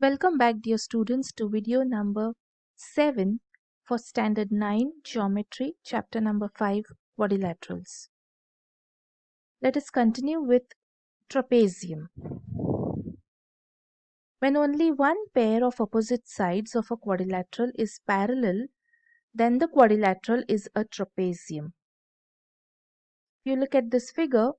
Welcome back, dear students, to video number 7 for Standard 9 Geometry, Chapter number 5 Quadrilaterals. Let us continue with trapezium. When only one pair of opposite sides of a quadrilateral is parallel, then the quadrilateral is a trapezium. If you look at this figure,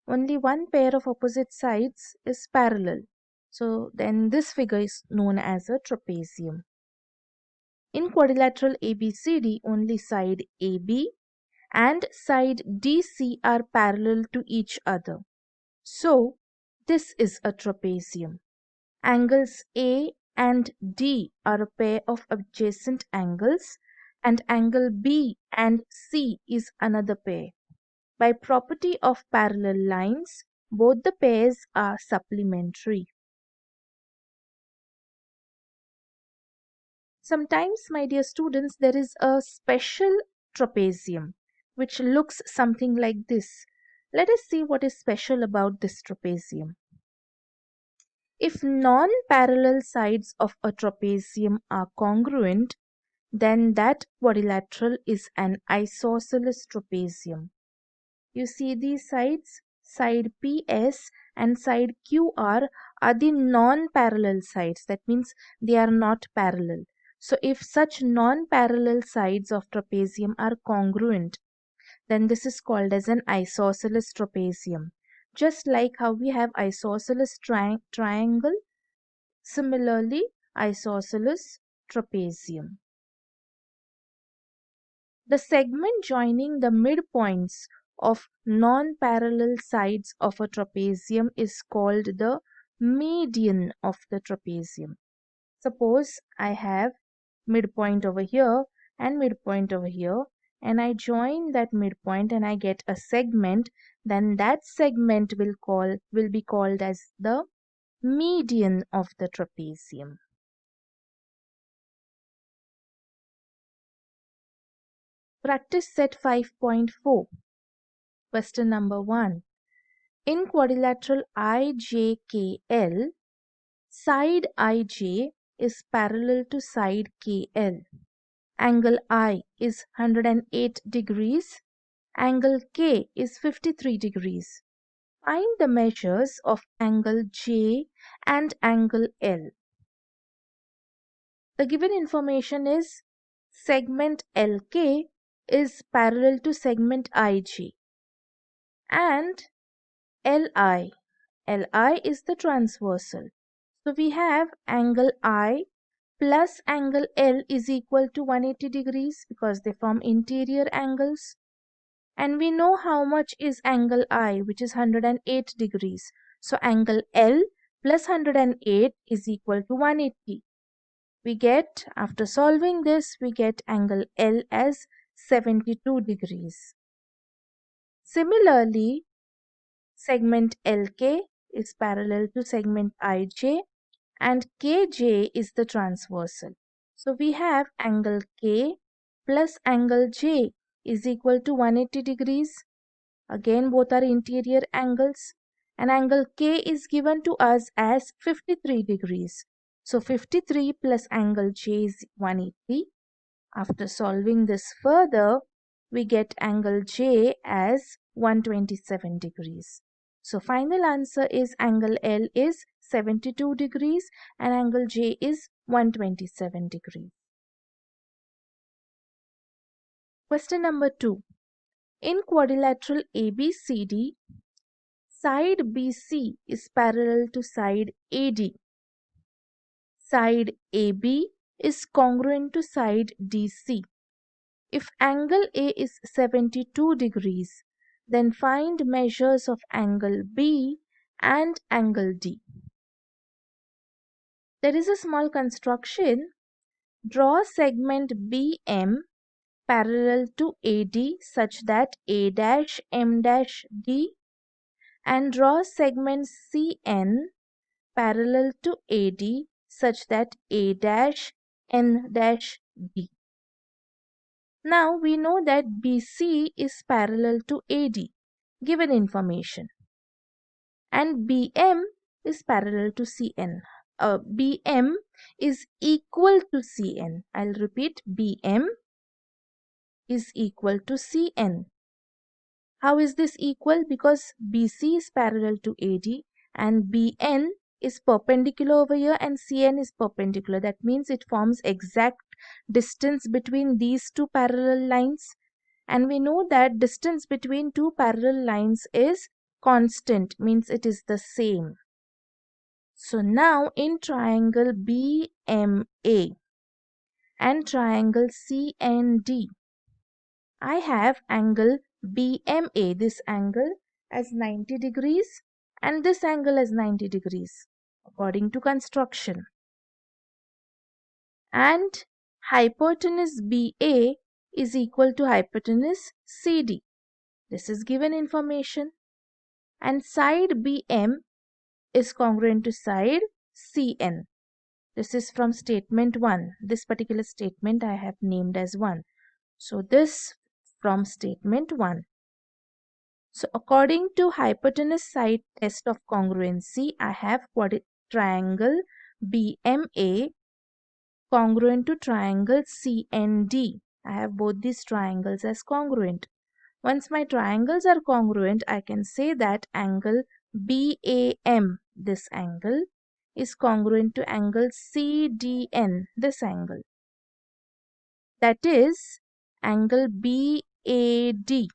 only one pair of opposite sides is parallel. So then this figure is known as a trapezium. In quadrilateral ABCD, only side AB and side DC are parallel to each other. So, this is a trapezium. Angles A and D are a pair of adjacent angles, and angle B and C is another pair. By property of parallel lines, both the pairs are supplementary. Sometimes, my dear students, there is a special trapezium which looks something like this. Let us see what is special about this trapezium. If non-parallel sides of a trapezium are congruent, then that quadrilateral is an isosceles trapezium. You see these sides, side PS and side QR are the non-parallel sides. That means they are not parallel. So if such non-parallel sides of trapezium are congruent, then this is called as an isosceles trapezium. Just like how we have isosceles triangle, similarly isosceles trapezium. The segment joining the midpoints of non-parallel sides of a trapezium is called the median of the trapezium. Suppose I have midpoint over here and midpoint over here, and I join that midpoint and I get a segment, then that segment will be called as the median of the trapezium. Practice set 5.4. Question number 1. In quadrilateral IJKL, side IJ is parallel to side KL. Angle I is 108 degrees. Angle K is 53 degrees. Find the measures of angle J and angle L. The given information is segment LK is parallel to segment IJ and LI. LI is the transversal. So we have angle I plus angle L is equal to 180 degrees because they form interior angles. And we know how much is angle I, which is 108 degrees. So angle L plus 108 is equal to 180. We get, after solving this, we get angle L as 72 degrees. Similarly, segment LK is parallel to segment IJ and KJ is the transversal. So we have angle K plus angle J is equal to 180 degrees. Again, both are interior angles, and angle K is given to us as 53 degrees. So 53 plus angle J is 180. After solving this further, we get angle J as 127 degrees. So final answer is angle L is 72 degrees and angle J is 127 degrees. Question number 2. In quadrilateral ABCD, side BC is parallel to side AD. Side AB is congruent to side DC. If angle A is 72 degrees, then find measures of angle B and angle D. There is a small construction. Draw segment BM parallel to AD such that A', M', D, and draw segment CN parallel to AD such that A', N', D. Now we know that BC is parallel to AD, given information, and BM is parallel to CN. BM is equal to CN. I'll repeat, BM is equal to CN. How is this equal? Because BC is parallel to AD and BN is perpendicular over here and CN is perpendicular. That means it forms exact distance between these two parallel lines. And we know that distance between two parallel lines is constant, means it is the same. So now in triangle BMA and triangle CND, I have angle BMA, this angle as 90 degrees and this angle as 90 degrees according to construction. And hypotenuse BA is equal to hypotenuse CD. This is given information. And side BM is congruent to side CN. This is from statement 1. This particular statement I have named as 1. So this from statement 1. So according to hypotenuse side test of congruency, I have triangle BMA congruent to triangle CND. I have both these triangles as congruent. Once my triangles are congruent, I can say that angle BAM, this angle, is congruent to angle CDN, this angle. That is angle BAD.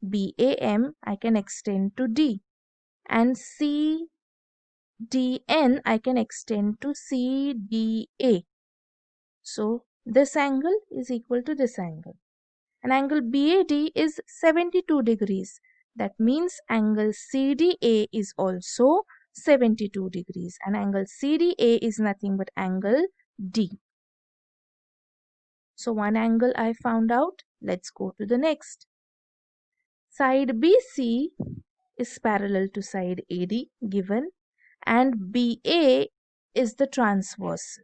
BAM I can extend to D and CDN I can extend to CDA. So this angle is equal to this angle. And angle BAD is 72 degrees. That means angle CDA is also 72 degrees. And angle CDA is nothing but angle D. So one angle I found out. Let's go to the next. Side BC is parallel to side AD given and BA is the transverse.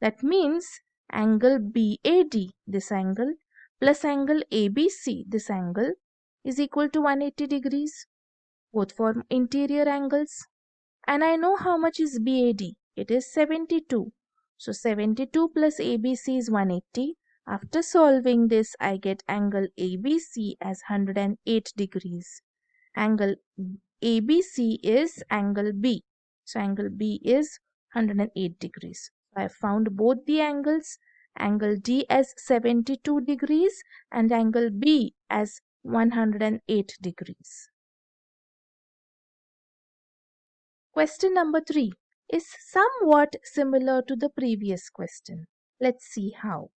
That means angle BAD, this angle, plus angle ABC, this angle, is equal to 180 degrees. Both form interior angles. And I know how much is BAD. It is 72. So 72 plus ABC is 180. After solving this, I get angle ABC as 108 degrees. Angle ABC is angle B. So angle B is 108 degrees. I have found both the angles, angle D as 72 degrees and angle B as 108 degrees. Question number 3 is somewhat similar to the previous question. Let's see how.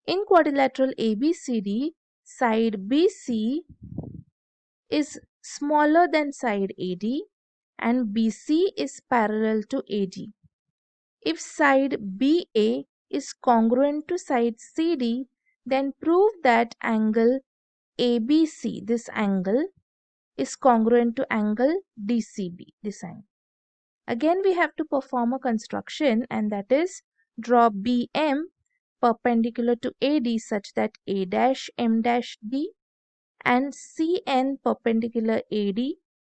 In quadrilateral ABCD, side BC is smaller than side AD and BC is parallel to AD. If side BA is congruent to side CD, then prove that angle ABC, this angle, is congruent to angle DCB, this angle. Again, we have to perform a construction, and that is draw BM perpendicular to AD such that A dash M dash D and CN perpendicular AD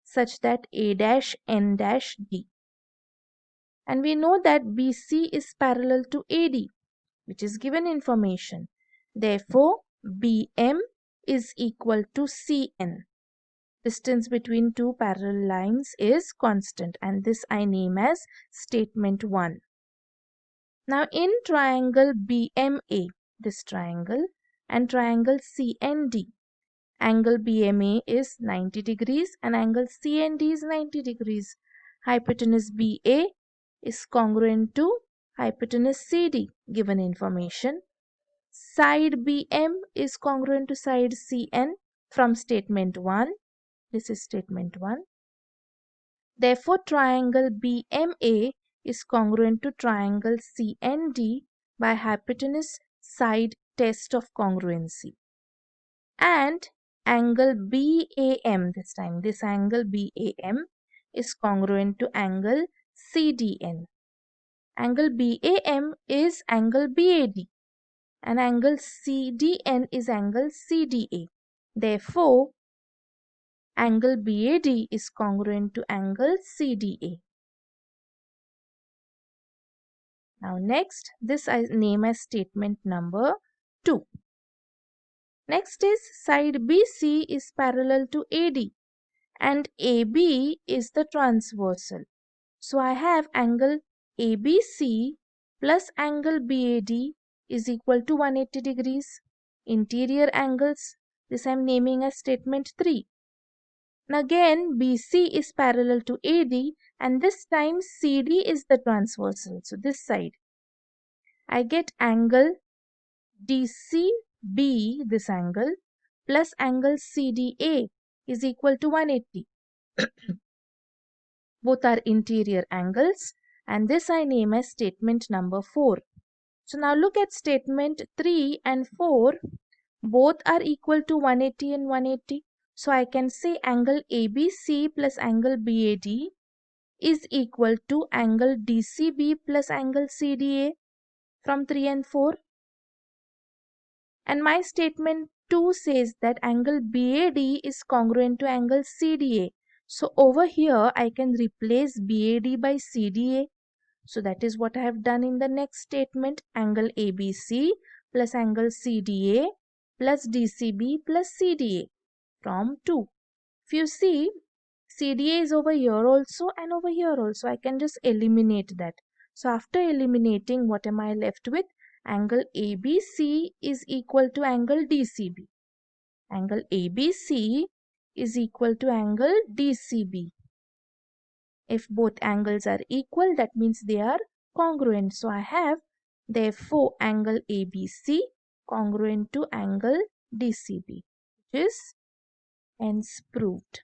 such that A dash N dash D. And we know that BC is parallel to AD, which is given information. Therefore, BM is equal to CN. Distance between two parallel lines is constant, and this I name as statement 1. Now in triangle BMA, this triangle, and triangle CND, angle BMA is 90 degrees and angle CND is 90 degrees. Hypotenuse BA is congruent to hypotenuse CD, given information. Side BM is congruent to side CN from statement 1. This is statement 1. Therefore, triangle BMA is congruent to triangle CND by hypotenuse side test of congruency. And angle BAM, this time, this angle BAM is congruent to angle CDN. Angle BAM is angle BAD and angle CDN is angle CDA. Therefore, angle BAD is congruent to angle CDA. Now next, this I name as statement number 2. Next is side BC is parallel to AD and AB is the transversal. So I have angle ABC plus angle BAD is equal to 180 degrees. Interior angles, this I am naming as statement 3. Now again BC is parallel to AD and this time CD is the transversal. So this side I get angle DCB, this angle, plus angle CDA is equal to 180. Both are interior angles and this I name as statement number 4. So now look at statement 3 and 4. Both are equal to 180 and 180. So I can say angle ABC plus angle BAD is equal to angle DCB plus angle CDA from 3 and 4. And my statement 2 says that angle BAD is congruent to angle CDA. So over here I can replace BAD by CDA. So that is what I have done in the next statement. Angle ABC plus angle CDA plus DCB plus CDA from 2. If you see, CDA is over here also and over here also. I can just eliminate that. So after eliminating, what am I left with? Angle ABC is equal to angle DCB. Angle ABC is equal to angle DCB. If both angles are equal, that means they are congruent. So I have therefore angle ABC congruent to angle DCB, which is hence proved.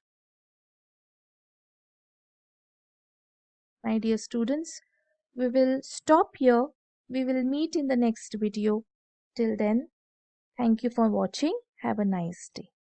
My dear students, we will stop here. We will meet in the next video. Till then, thank you for watching. Have a nice day.